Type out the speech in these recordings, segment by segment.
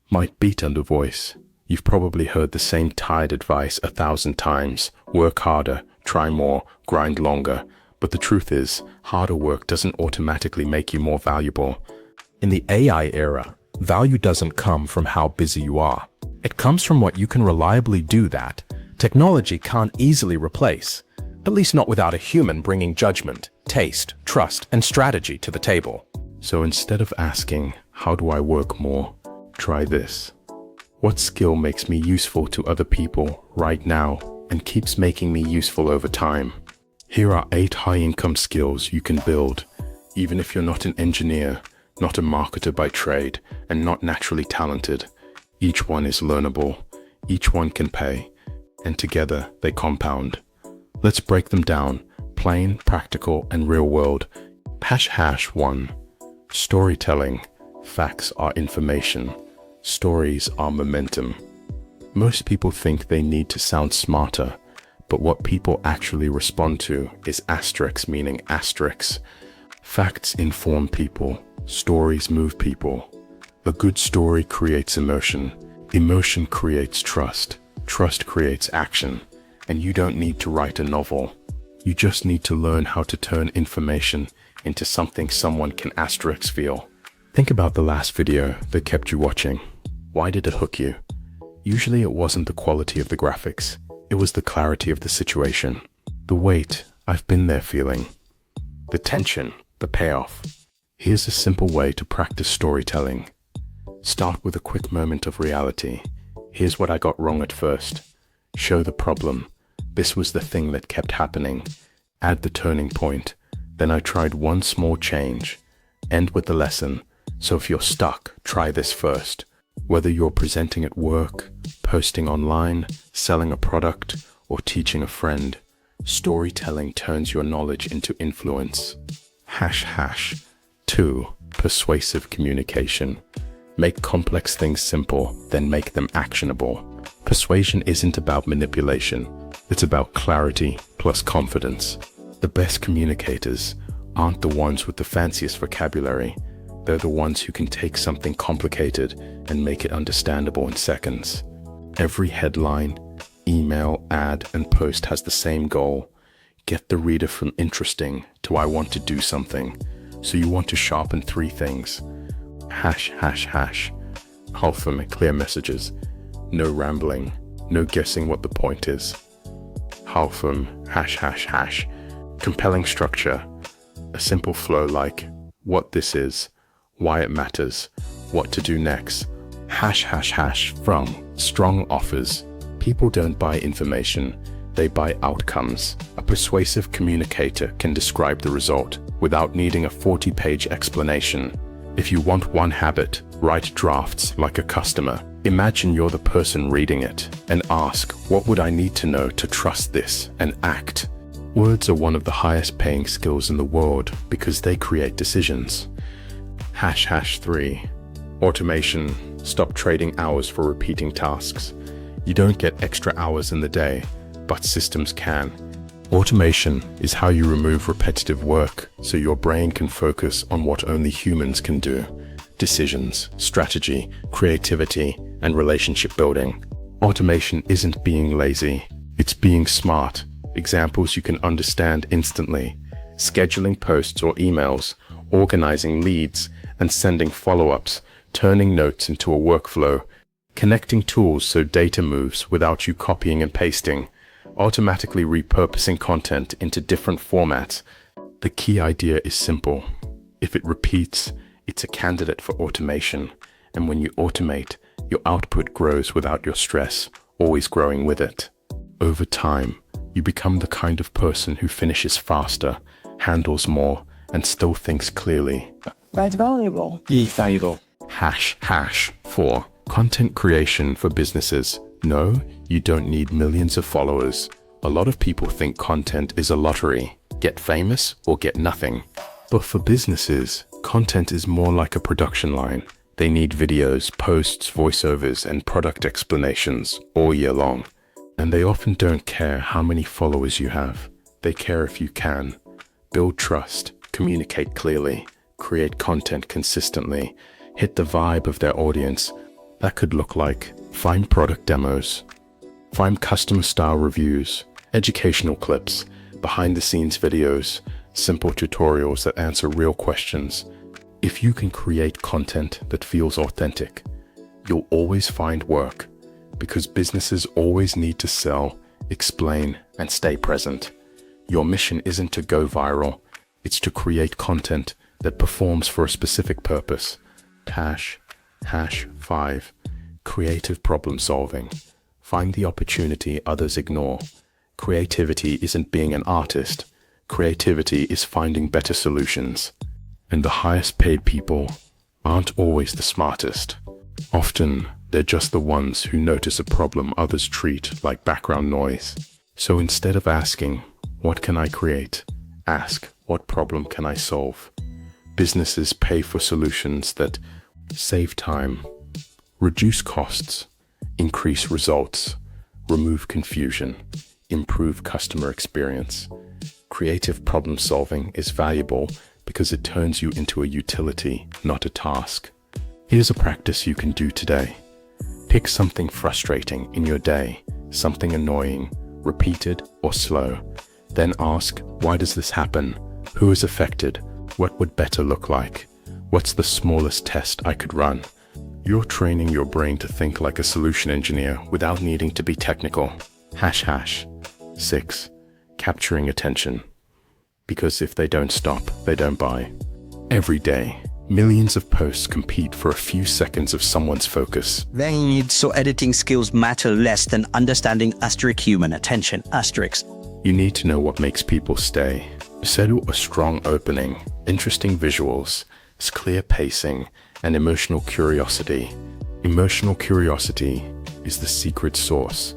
might beat under voice. You've probably heard the same tired advice 1,000 times. Work harder, try more, grind longer. But the truth is, harder work doesn't automatically make you more valuable. In the AI era, value doesn't come from how busy you are. It comes from what you can reliably do that technology can't easily replace, at least not without a human bringing judgment, taste, trust, and strategy to the table. So instead of asking, how do I work more? Try this. What skill makes me useful to other people right now and keeps making me useful over time? Here are 8 high-income skills you can build, even if you're not an engineer, not a marketer by trade, and not naturally talented. Each one is learnable, each one can pay, and together they compound. Let's break them down, plain, practical, and real world. ## 1. Storytelling. Facts are information. Stories are momentum. Most people think they need to sound smarter, but what people actually respond to is asterisks, meaning asterisks. Facts inform people. Stories move people. A good story creates emotion. Emotion creates trust. Trust creates action. And you don't need to write a novel. You just need to learn how to turn information into something someone can asterisk feel. Think about the last video that kept you watching. Why did it hook you? Usually it wasn't the quality of the graphics. It was the clarity of the situation. The weight, I've been there feeling. The tension, the payoff. Here's a simple way to practice storytelling. Start with a quick moment of reality. Here's what I got wrong at first. Show the problem. This was the thing that kept happening. Add the turning point. Then I tried one small change. End with the lesson. So if you're stuck, try this first. Whether you're presenting at work, posting online, selling a product, or teaching a friend, storytelling turns your knowledge into influence. ## 2. Persuasive communication. Make complex things simple, then make them actionable. Persuasion isn't about manipulation. It's about clarity plus confidence. The best communicators aren't the ones with the fanciest vocabulary. They're the ones who can take something complicated and make it understandable in seconds. Every headline, email, ad, and post has the same goal. Get the reader from interesting to I want to do something. So you want to sharpen 3 things. ###. Wholesome and clear messages. No rambling. No guessing what the point is. Wholesome, ###. Compelling structure. A simple flow like what this is, why it matters, what to do next. ### From strong offers. People don't buy information, they buy outcomes. A persuasive communicator can describe the result without needing a 40-page explanation. If you want one habit, write drafts like a customer. Imagine you're the person reading it and ask, what would I need to know to trust this, and act. Words are one of the highest paying skills in the world because they create decisions. #3. Automation. Stop trading hours for repeating tasks. You don't get extra hours in the day, but systems can. Automation is how you remove repetitive work so your brain can focus on what only humans can do. Decisions, strategy, creativity, and relationship building. Automation isn't being lazy, it's being smart. Examples you can understand instantly. Scheduling posts or emails, organizing leads, and sending follow-ups, turning notes into a workflow, connecting tools so data moves without you copying and pasting, automatically repurposing content into different formats. The key idea is simple. If it repeats, it's a candidate for automation. And when you automate, your output grows without your stress, always growing with it. Over time, you become the kind of person who finishes faster, handles more, and still thinks clearly. That's valuable. Valuable. #4. Content creation for businesses. No, you don't need millions of followers. A lot of people think content is a lottery. Get famous or get nothing. But for businesses, content is more like a production line. They need videos, posts, voiceovers, and product explanations all year long. And they often don't care how many followers you have. They care if you can. Build trust, communicate clearly, create content consistently, hit the vibe of their audience. That could look like find product demos, find customer style reviews, educational clips, behind the scenes videos, simple tutorials that answer real questions. If you can create content that feels authentic, you'll always find work, because businesses always need to sell, explain, and stay present. Your mission isn't to go viral, it's to create content that performs for a specific purpose. #5. Creative problem solving. Find the opportunity others ignore. Creativity isn't being an artist. Creativity is finding better solutions. And the highest paid people aren't always the smartest. Often, they're just the ones who notice a problem others treat like background noise. So instead of asking, what can I create? Ask, what problem can I solve? Businesses pay for solutions that save time, reduce costs, increase results, remove confusion, improve customer experience. Creative problem solving is valuable because it turns you into a utility, not a task. Here's a practice you can do today. Pick something frustrating in your day, something annoying, repeated or slow. Then ask, why does this happen? Who is affected? What would better look like? What's the smallest test I could run? You're training your brain to think like a solution engineer without needing to be technical. #6. Capturing attention. Because if they don't stop, they don't buy. Every day, millions of posts compete for a few seconds of someone's focus. So editing skills matter less than understanding human attention. You need to know what makes people stay. Set a strong opening, interesting visuals, clear pacing, and emotional curiosity. Emotional curiosity is the secret sauce.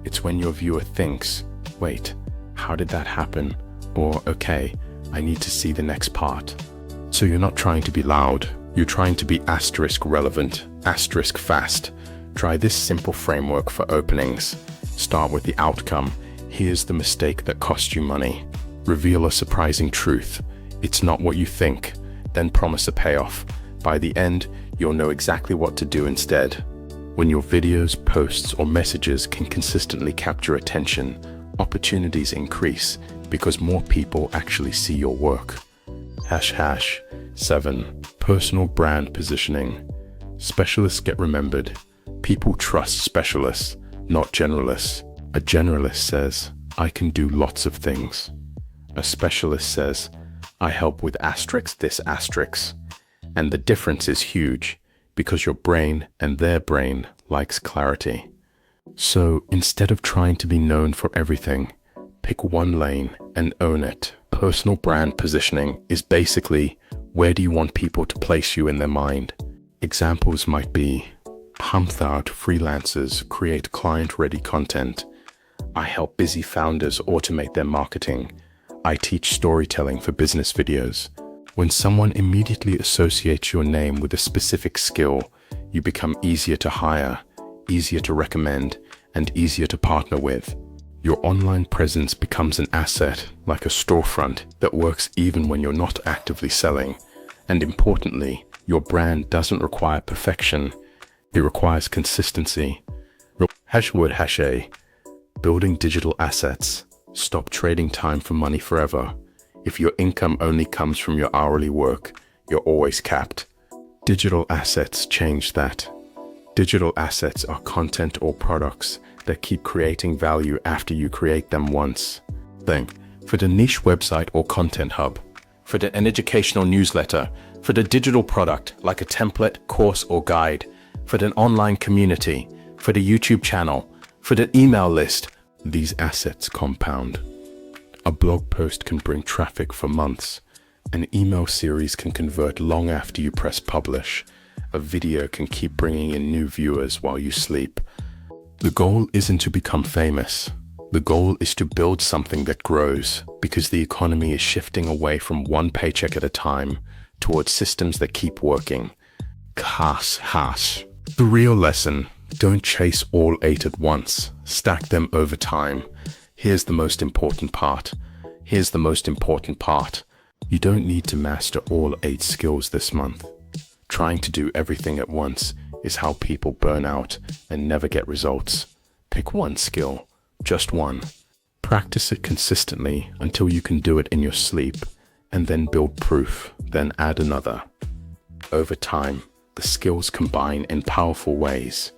It's when your viewer thinks, wait, how did that happen? Or, okay, I need to see the next part. So you're not trying to be loud, you're trying to be *relevant, *fast. Try this simple framework for openings. Start with the outcome. Here's the mistake that cost you money. Reveal a surprising truth. It's not what you think. Then promise a payoff. By the end, you'll know exactly what to do instead. When your videos, posts, or messages can consistently capture attention, opportunities increase because more people actually see your work. #7. Personal brand positioning. Specialists get remembered. People trust specialists, not generalists. A generalist says, I can do lots of things. A specialist says, I help with this *. And the difference is huge because your brain and their brain likes clarity. So instead of trying to be known for everything, pick one lane and own it. Personal brand positioning is basically, where do you want people to place you in their mind? Examples might be, Hamthard freelancers create client-ready content. I help busy founders automate their marketing. I teach storytelling for business videos. When someone immediately associates your name with a specific skill, you become easier to hire, easier to recommend, and easier to partner with. Your online presence becomes an asset, like a storefront that works even when you're not actively selling. And importantly, your brand doesn't require perfection. It requires consistency. #8. Building digital assets. Stop trading time for money forever. If your income only comes from your hourly work, you're always capped. Digital assets change that. Digital assets are content or products that keep creating value after you create them once. For the niche website or content hub, for an educational newsletter, for the digital product like a template, course, or guide, for an online community, for the YouTube channel, for the email list, these assets compound. A blog post can bring traffic for months. An email series can convert long after you press publish. A video can keep bringing in new viewers while you sleep. The goal isn't to become famous. The goal is to build something that grows, because the economy is shifting away from one paycheck at a time towards systems that keep working. The real lesson, don't chase all 8 at once. Stack them over time. Here's the most important part. You don't need to master all 8 skills this month. Trying to do everything at once is how people burn out and never get results. Pick one skill, just one. Practice it consistently until you can do it in your sleep, and then build proof, then add another. Over time, the skills combine in powerful ways.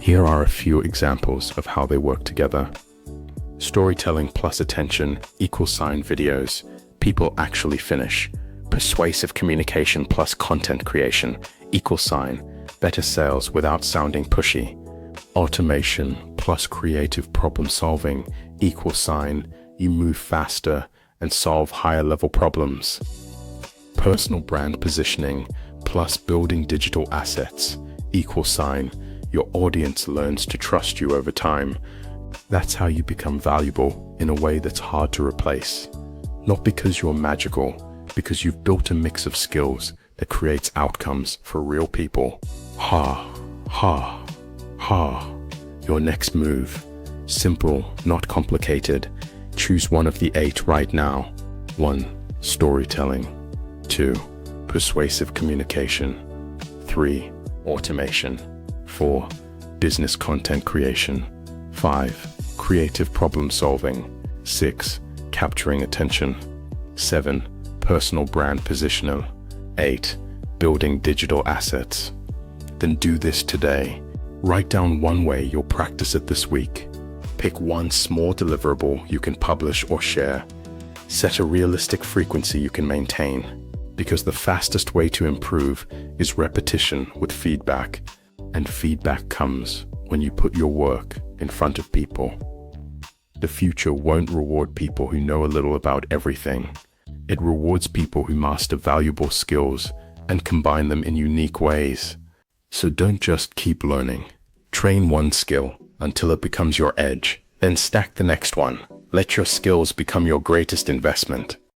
Here are a few examples of how they work together. Storytelling plus attention equals videos people actually finish. Persuasive communication plus content creation equals better sales without sounding pushy. Automation plus creative problem solving equals you move faster and solve higher level problems. Personal brand positioning plus building digital assets equals your audience learns to trust you over time. That's how you become valuable in a way that's hard to replace. Not because you're magical, because you've built a mix of skills that creates outcomes for real people. Your next move. Simple, not complicated. Choose one of the 8 right now. 1. Storytelling. 2. Persuasive communication. 3. Automation. 4. Business content creation. 5. Creative problem solving. 6. Capturing attention. 7. Personal brand positioning. 8. Building digital assets. Then do this today. Write down one way you'll practice it this week. Pick one small deliverable you can publish or share. Set a realistic frequency you can maintain, because the fastest way to improve is repetition with feedback, and feedback comes when you put your work in front of people. The future won't reward people who know a little about everything. It rewards people who master valuable skills and combine them in unique ways. So don't just keep learning. Train one skill until it becomes your edge, then stack the next one. Let your skills become your greatest investment.